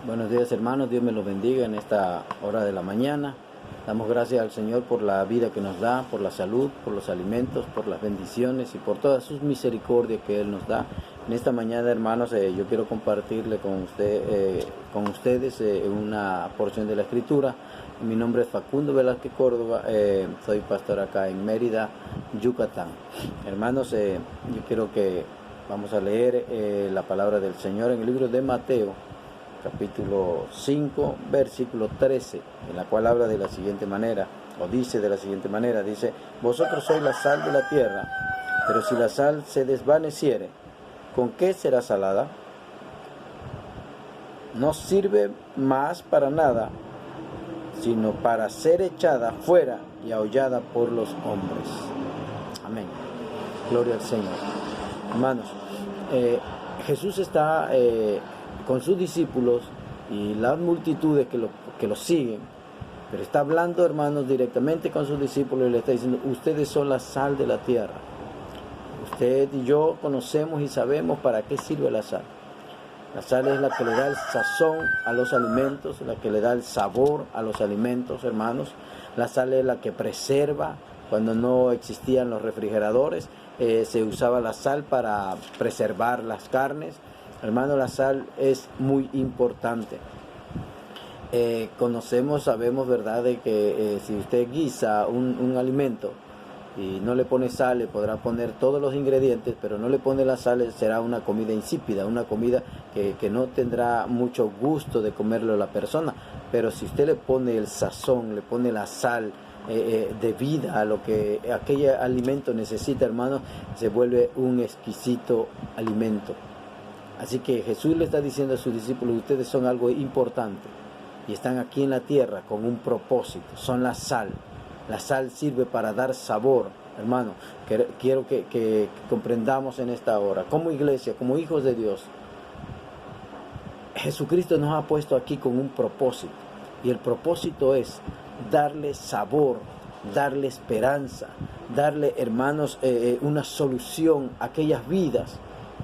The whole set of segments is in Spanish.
Buenos días, hermanos, Dios me los bendiga en esta hora de la mañana. Damos gracias al Señor por la vida que nos da, por la salud, por los alimentos, por las bendiciones y por todas sus misericordias que Él nos da. En esta mañana, hermanos, yo quiero compartirle con ustedes una porción de la Escritura. Mi nombre es Facundo Velázquez Córdoba, soy pastor acá en Mérida, Yucatán. Hermanos, yo quiero que vamos a leer la palabra del Señor en el libro de Mateo, capítulo 5, versículo 13, en la cual habla de la siguiente manera, o dice de la siguiente manera, dice: vosotros sois la sal de la tierra, pero si la sal se desvaneciere, ¿con qué será salada? No sirve más para nada, sino para ser echada fuera y aullada por los hombres. Amén. Gloria al Señor. Hermanos, Jesús está con sus discípulos y las multitudes que lo siguen, pero está hablando, hermanos, directamente con sus discípulos y le está diciendo: ustedes son la sal de la tierra. Usted y yo conocemos y sabemos para qué sirve la sal. La sal es la que le da el sazón a los alimentos, la que le da el sabor a los alimentos, hermanos. La sal es la que preserva. Cuando no existían los refrigeradores, se usaba la sal para preservar las carnes. Hermano, la sal es muy importante. Sabemos, ¿verdad?, de que si usted guisa un alimento y no le pone sal, le podrá poner todos los ingredientes, pero no le pone la sal, será una comida insípida, una comida que no tendrá mucho gusto de comerlo la persona. Pero si usted le pone el sazón, le pone la sal de vida a lo que aquel alimento necesita, hermano, se vuelve un exquisito alimento. Así que Jesús le está diciendo a sus discípulos: ustedes son algo importante y están aquí en la tierra con un propósito, son la sal. La sal sirve para dar sabor, hermano. Quiero que comprendamos en esta hora, como iglesia, como hijos de Dios, Jesucristo nos ha puesto aquí con un propósito, y el propósito es darle sabor, darle esperanza, darle, hermanos, una solución a aquellas vidas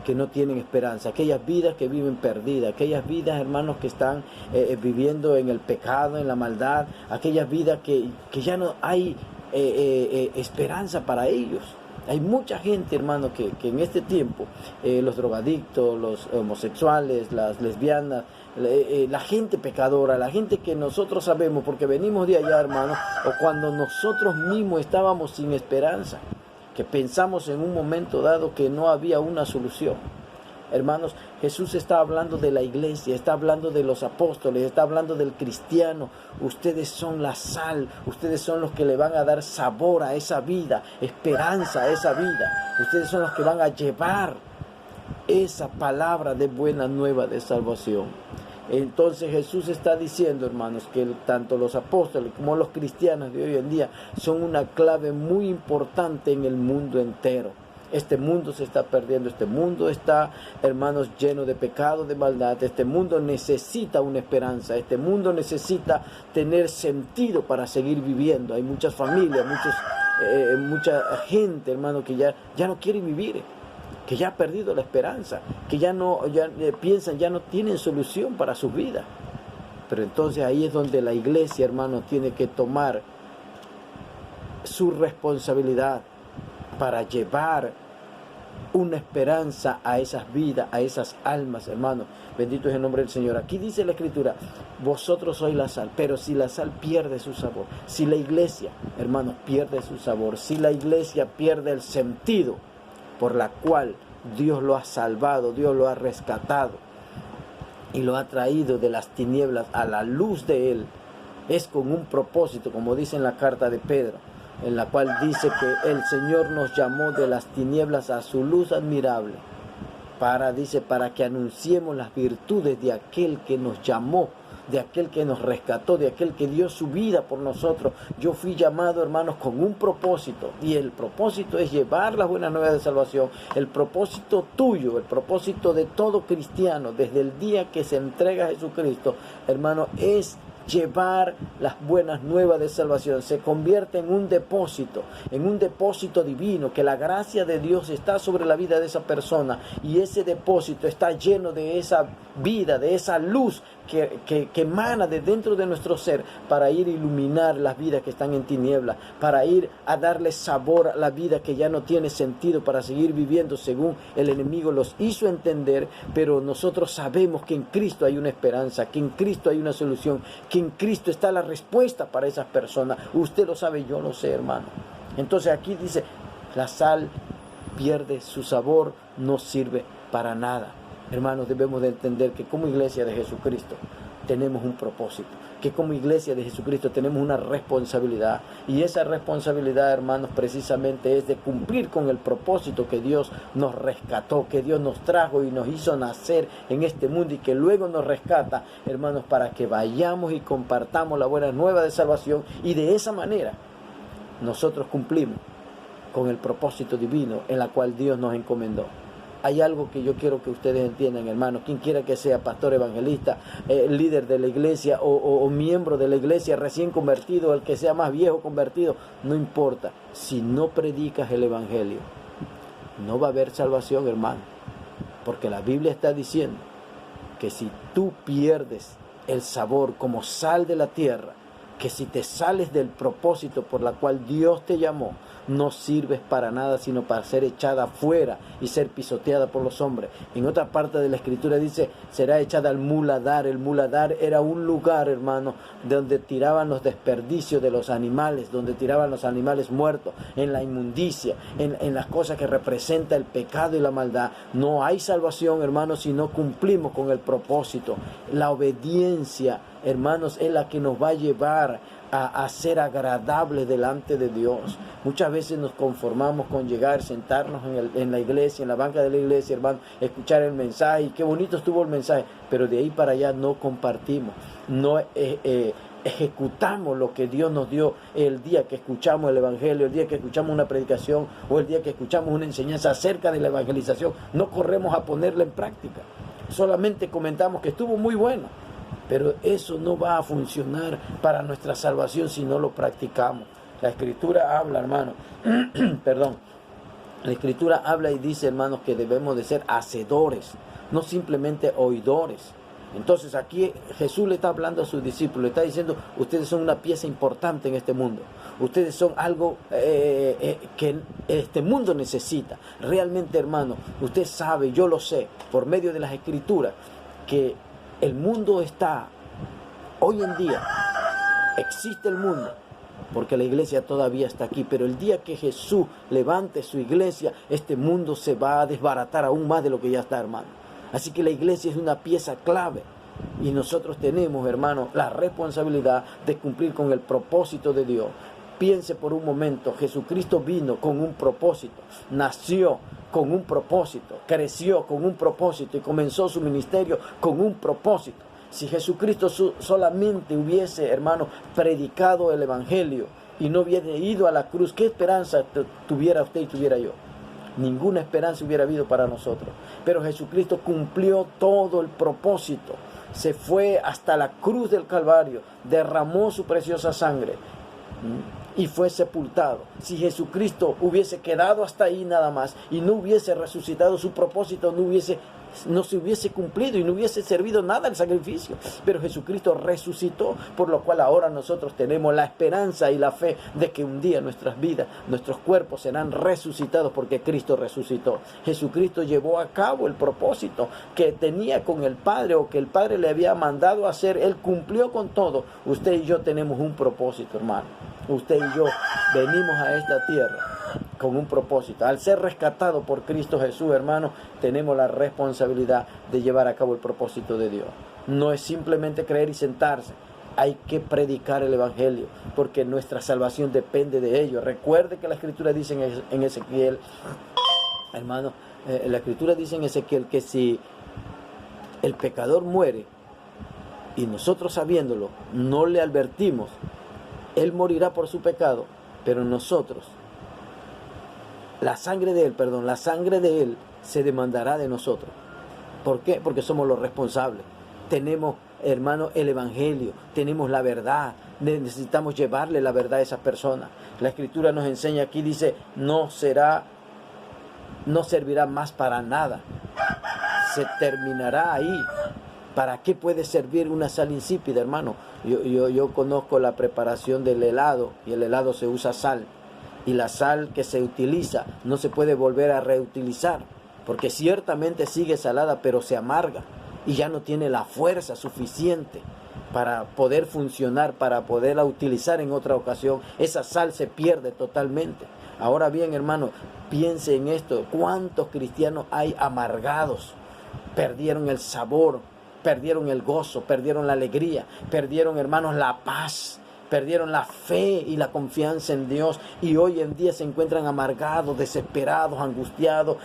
que no tienen esperanza, aquellas vidas que viven perdidas, aquellas vidas, hermanos, que están viviendo en el pecado, en la maldad, aquellas vidas que ya no hay esperanza para ellos. Hay mucha gente, hermano, que en este tiempo, los drogadictos, los homosexuales, las lesbianas, la gente pecadora, la gente que nosotros sabemos porque venimos de allá, hermano, o cuando nosotros mismos estábamos sin esperanza, que pensamos en un momento dado que no había una solución. Hermanos, Jesús está hablando de la iglesia, está hablando de los apóstoles, está hablando del cristiano. Ustedes son la sal, ustedes son los que le van a dar sabor a esa vida, esperanza a esa vida. Ustedes son los que van a llevar esa palabra de buena nueva de salvación. Entonces Jesús está diciendo, hermanos, que tanto los apóstoles como los cristianos de hoy en día son una clave muy importante en el mundo entero. Este mundo se está perdiendo, este mundo está, hermanos, lleno de pecado, de maldad. Este mundo necesita una esperanza, este mundo necesita tener sentido para seguir viviendo. Hay muchas familias, mucha gente, hermano, que ya no quiere vivir, que ya ha perdido la esperanza, que piensan, ya no tienen solución para su vida. Pero entonces ahí es donde la iglesia, hermano, tiene que tomar su responsabilidad para llevar una esperanza a esas vidas, a esas almas, hermano. Bendito es el nombre del Señor. Aquí dice la Escritura: vosotros sois la sal, pero si la sal pierde su sabor, si la iglesia, hermano, pierde su sabor, si la iglesia pierde el sentido por la cual Dios lo ha salvado, Dios lo ha rescatado y lo ha traído de las tinieblas a la luz de Él, es con un propósito, como dice en la carta de Pedro, en la cual dice que el Señor nos llamó de las tinieblas a su luz admirable, para que anunciemos las virtudes de aquel que nos llamó, de aquel que nos rescató, de aquel que dio su vida por nosotros. Yo fui llamado, hermanos, con un propósito, y el propósito es llevar las buenas nuevas de salvación. El propósito tuyo, el propósito de todo cristiano, desde el día que se entrega a Jesucristo, hermano, es llevar las buenas nuevas de salvación. Se convierte en un depósito divino, que la gracia de Dios está sobre la vida de esa persona, y ese depósito está lleno de esa vida, de esa luz que emana de dentro de nuestro ser para ir a iluminar las vidas que están en tinieblas, para ir a darle sabor a la vida que ya no tiene sentido, para seguir viviendo según el enemigo los hizo entender. Pero nosotros sabemos que en Cristo hay una esperanza, que en Cristo hay una solución, que en Cristo está la respuesta para esas personas. Usted lo sabe, yo lo sé, hermano. Entonces aquí dice, la sal pierde su sabor, no sirve para nada. Hermanos, debemos de entender que como iglesia de Jesucristo tenemos un propósito, que como iglesia de Jesucristo tenemos una responsabilidad, y esa responsabilidad, hermanos, precisamente es de cumplir con el propósito que Dios nos rescató, que Dios nos trajo y nos hizo nacer en este mundo, y que luego nos rescata, hermanos, para que vayamos y compartamos la buena nueva de salvación, y de esa manera nosotros cumplimos con el propósito divino en la cual Dios nos encomendó. Hay algo que yo quiero que ustedes entiendan, hermanos, quien quiera que sea pastor, evangelista, líder de la iglesia o miembro de la iglesia recién convertido, el que sea más viejo convertido, no importa. Si no predicas el evangelio, no va a haber salvación, hermano, porque la Biblia está diciendo que si tú pierdes el sabor como sal de la tierra, que si te sales del propósito por la cual Dios te llamó, no sirves para nada sino para ser echada afuera y ser pisoteada por los hombres. En otra parte de la escritura dice, será echada al muladar. El muladar era un lugar, hermano, donde tiraban los desperdicios de los animales, donde tiraban los animales muertos, en la inmundicia, en las cosas que representa el pecado y la maldad. No hay salvación, hermanos, si no cumplimos con el propósito. La obediencia, hermanos, es la que nos va a llevar a ser agradables delante de Dios. Muchas veces nos conformamos con llegar, sentarnos en la iglesia, en la banca de la iglesia, hermano, escuchar el mensaje, y qué bonito estuvo el mensaje, pero de ahí para allá no compartimos, no ejecutamos lo que Dios nos dio el día que escuchamos el evangelio, el día que escuchamos una predicación o el día que escuchamos una enseñanza acerca de la evangelización. No corremos a ponerla en práctica, solamente comentamos que estuvo muy bueno. Pero eso no va a funcionar para nuestra salvación si no lo practicamos. La Escritura habla, hermano, perdón, la Escritura habla y dice, hermanos, que debemos de ser hacedores, no simplemente oidores. Entonces aquí Jesús le está hablando a sus discípulos, le está diciendo, ustedes son una pieza importante en este mundo. Ustedes son algo que este mundo necesita. Realmente, hermano, usted sabe, yo lo sé, por medio de las Escrituras, que el mundo está, hoy en día, existe el mundo, porque la iglesia todavía está aquí, pero el día que Jesús levante su iglesia, este mundo se va a desbaratar aún más de lo que ya está, hermano. Así que la iglesia es una pieza clave, y nosotros tenemos, hermano, la responsabilidad de cumplir con el propósito de Dios. Piense por un momento, Jesucristo vino con un propósito, nació con un propósito, creció con un propósito y comenzó su ministerio con un propósito. Si Jesucristo solamente hubiese, hermano, predicado el evangelio y no hubiese ido a la cruz, ¿qué esperanza tuviera usted y tuviera yo? Ninguna esperanza hubiera habido para nosotros. Pero Jesucristo cumplió todo el propósito, se fue hasta la cruz del Calvario, derramó su preciosa sangre y fue sepultado. Si Jesucristo hubiese quedado hasta ahí nada más y no hubiese resucitado, su propósito no se hubiese cumplido y no hubiese servido nada el sacrificio. Pero Jesucristo resucitó, por lo cual ahora nosotros tenemos la esperanza y la fe de que un día nuestras vidas, nuestros cuerpos serán resucitados porque Cristo resucitó. Jesucristo llevó a cabo el propósito que tenía con el Padre, o que el Padre le había mandado hacer. Él cumplió con todo. Usted y yo tenemos un propósito, hermano. Usted y yo venimos a esta tierra con un propósito. Al ser rescatados por Cristo Jesús, hermano, tenemos la responsabilidad de llevar a cabo el propósito de Dios. No es simplemente creer y sentarse. Hay que predicar el evangelio, porque nuestra salvación depende de ello. Recuerde que la Escritura dice en Ezequiel, hermano, la Escritura dice en Ezequiel que si el pecador muere y nosotros sabiéndolo no le advertimos, él morirá por su pecado, pero nosotros, la sangre de él se demandará de nosotros. ¿Por qué? Porque somos los responsables. Tenemos, hermano, el evangelio, tenemos la verdad, necesitamos llevarle la verdad a esas personas. La Escritura nos enseña aquí, dice, no servirá más para nada. Se terminará ahí. ¿Para qué puede servir una sal insípida, hermano? Yo conozco la preparación del helado, y el helado se usa sal. Y la sal que se utiliza no se puede volver a reutilizar, porque ciertamente sigue salada, pero se amarga y ya no tiene la fuerza suficiente para poder funcionar, para poderla utilizar en otra ocasión. Esa sal se pierde totalmente. Ahora bien, hermano, piense en esto. ¿Cuántos cristianos hay amargados? Perdieron el sabor, perdieron el gozo, perdieron la alegría, perdieron, hermanos, la paz, perdieron la fe y la confianza en Dios, y hoy en día se encuentran amargados, desesperados, angustiados,